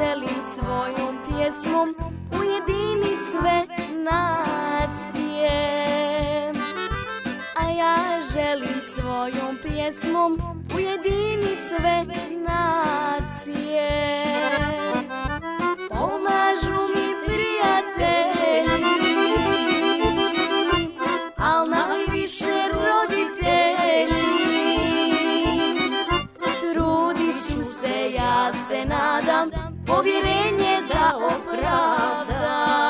želim svojom pjesmom ujedinit sve nacije. A ja želim svojom pjesmom ujedinit sve nacije. Pomažu mi prijatelji, al najviše roditelji. Trudit ću se, ja se nadam, povjerenje da opravdam.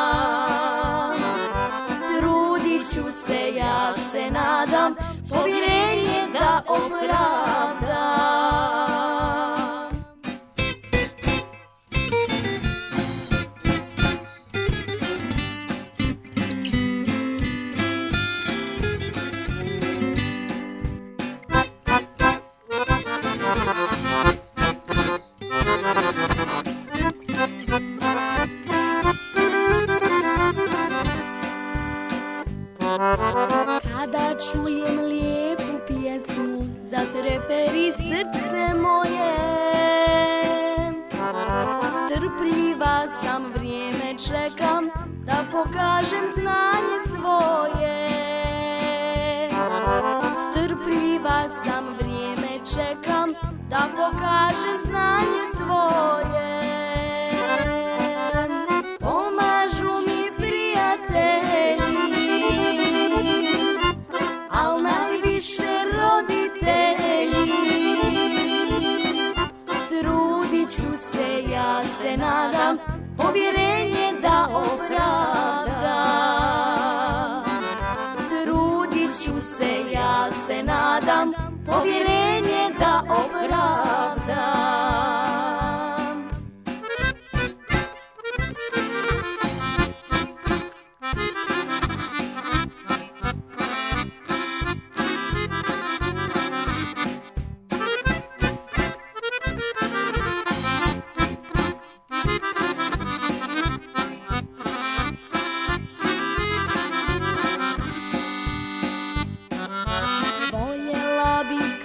Trudit ću se, ja se nadam, povjerenje da opravdam. Kada čujem lijepu pjesmu, zatreperi srce moje. Strpljiva sam, vrijeme čekam da pokažem znanje svoje. Strpljiva sam, vrijeme čekam da pokažem znanje svoje. Pomažu mi prijatelji, al najviše roditelji. Trudit ću se, ja se nadam, povjerenje da opravdam. Trudit ću se, ja se nadam, povjerenje da opravdam.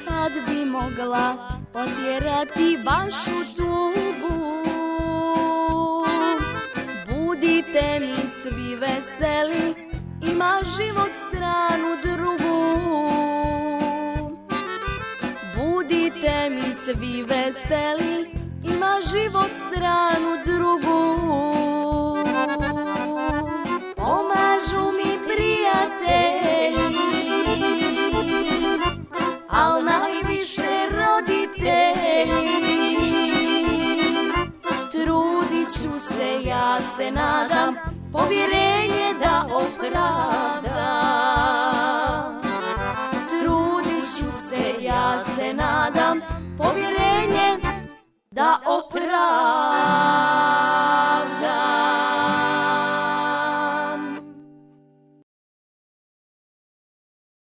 Kad bi mogla potjerati vašu tugu, budite mi svi veseli, ima život stranu drugu. Budite mi svi veseli, ima život stranu drugu. Pomažu mi prijatelji, al najviše roditelji. Trudit ću se, ja se nadam, povjerenje da opravdam. Trudit ću se, ja se nadam, povjerenje da opravdam.